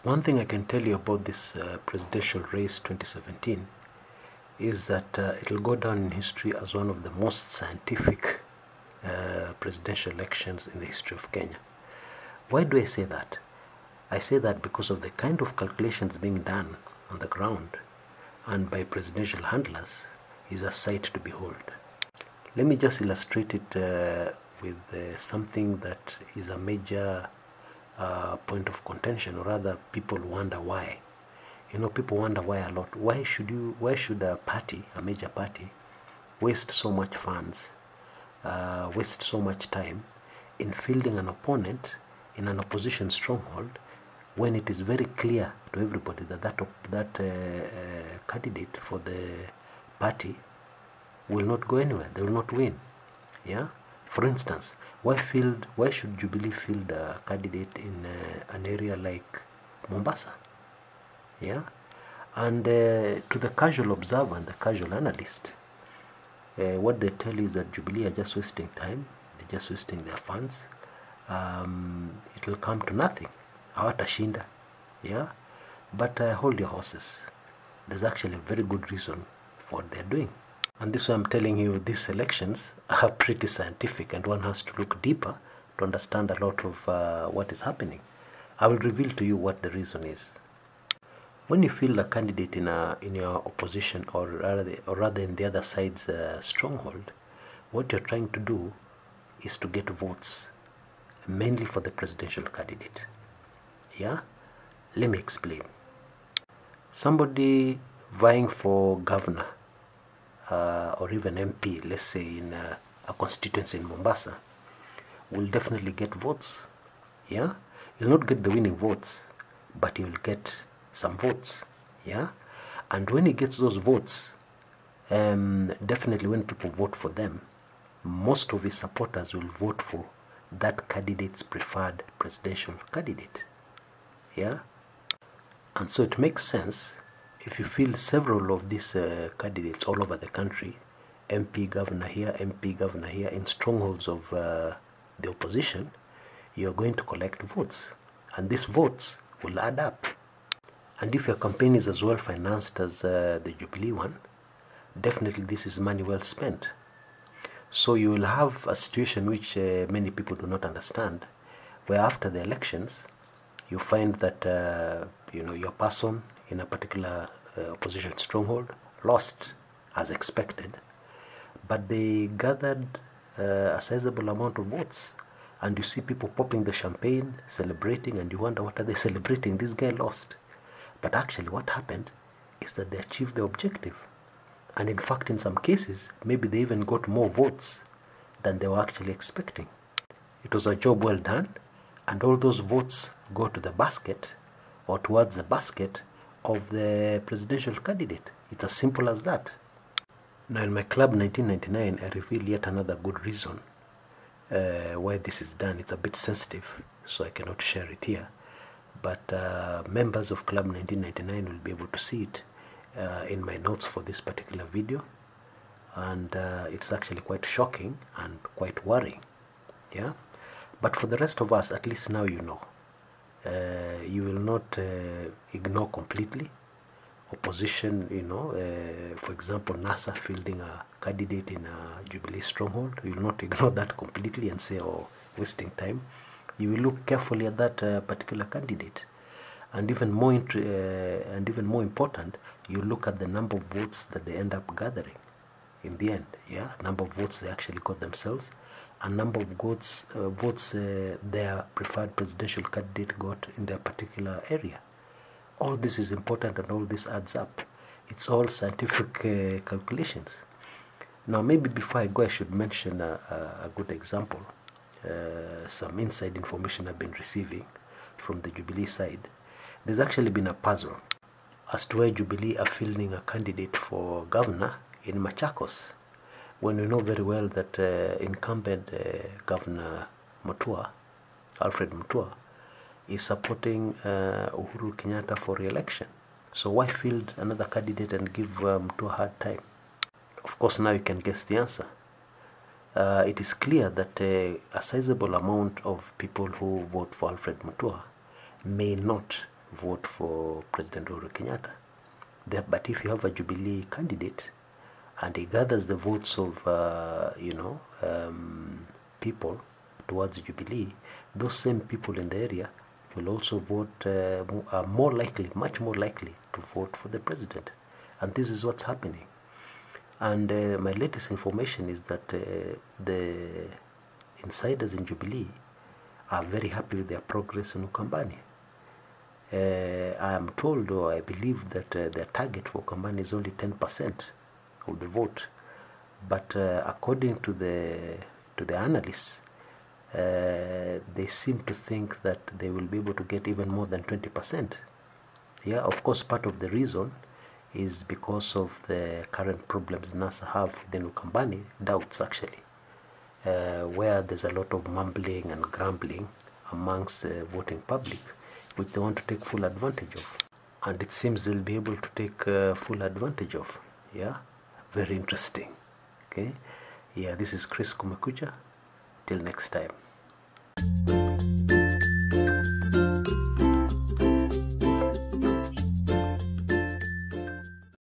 One thing I can tell you about this presidential race 2017 is that it'll go down in history as one of the most scientific presidential elections in the history of Kenya. Why do I say that? I say that because of the kind of calculations being done on the ground and by presidential handlers is a sight to behold. Let me just illustrate it with something that is a major point of contention, or rather people wonder why. People wonder why a lot. Why should a party, a major party, waste so much funds, waste so much time in fielding an opponent in an opposition stronghold, when it is very clear to everybody that candidate for the party will not go anywhere. They will not win. Yeah. For instance, why should Jubilee field a candidate in an area like Mombasa? Yeah. And to the casual observer and the casual analyst, what they tell you is that Jubilee are just wasting time. They're just wasting their funds. It will come to nothing. Hawatashinda. Yeah. But hold your horses. There's actually a very good reason for what they're doing. And this is why I'm telling you these elections are pretty scientific, and one has to look deeper to understand a lot of what is happening. I will reveal to you what the reason is. When you field a candidate in your opposition, or rather in the other side's stronghold, what you're trying to do is to get votes, mainly for the presidential candidate. Yeah? Let me explain. Somebody vying for governor or even MP, let's say in a constituency in Mombasa, will definitely get votes. Yeah? He'll not get the winning votes, but he will get some votes. Yeah? And when he gets those votes, definitely when people vote for them, most of his supporters will vote for that candidate's preferred presidential candidate. Yeah? And so it makes sense if you field several of these candidates all over the country, MP, governor here, in strongholds of the opposition, you're going to collect votes. And these votes will add up. And if your campaign is as well financed as the Jubilee one, definitely this is money well spent. So you will have a situation which many people do not understand, where after the elections, you find that your person in a particular opposition stronghold lost as expected, but they gathered a sizable amount of votes, and you see people popping the champagne, celebrating, and you wonder, what are they celebrating? This guy lost. But actually what happened is that they achieved the objective, and in fact in some cases maybe they even got more votes than they were actually expecting. It was a job well done, and all those votes go to the basket, or towards the basket of the presidential candidate. It's as simple as that. Now in my club 1999, I reveal yet another good reason why this is done. It's a bit sensitive, so I cannot share it here. But members of Club 1999 will be able to see it in my notes for this particular video. And it's actually quite shocking and quite worrying. Yeah? But for the rest of us, at least now you know. You will not ignore completely opposition, for example, NASA fielding a candidate in a Jubilee stronghold. You will not ignore that completely and say, oh, wasting time. You will look carefully at that particular candidate. And even more important, you look at the number of votes that they end up gathering in the end. Yeah, number of votes they actually got themselves, and number of votes their preferred presidential candidate got in their particular area. All this is important, and all this adds up. It's all scientific calculations. Now, maybe before I go, I should mention a good example, some inside information I've been receiving from the Jubilee side. There's actually been a puzzle as to why Jubilee are fielding a candidate for governor in Machakos, when we know very well that incumbent Governor Mutua, Alfred Mutua, is supporting Uhuru Kenyatta for re-election. So why field another candidate and give Mutua a hard time? Of course, now you can guess the answer. It is clear that a sizable amount of people who vote for Alfred Mutua may not vote for President Uhuru Kenyatta. But if you have a Jubilee candidate and he gathers the votes of, people towards Jubilee, those same people in the area will also vote, are more likely, much more likely to vote for the president. And this is what's happening. And my latest information is that the insiders in Jubilee are very happy with their progress in Ukambani. I am told, or I believe, that their target for Ukambani is only 10% of the vote. But according to the analysts, they seem to think that they will be able to get even more than 20%. Yeah, of course, part of the reason is because of the current problems NASA have within Ukambani, doubts actually, where there's a lot of mumbling and grumbling amongst the voting public, which they want to take full advantage of. And it seems they'll be able to take full advantage of. Yeah, very interesting. Okay, yeah, this is Chris Kumekucha. Till next time.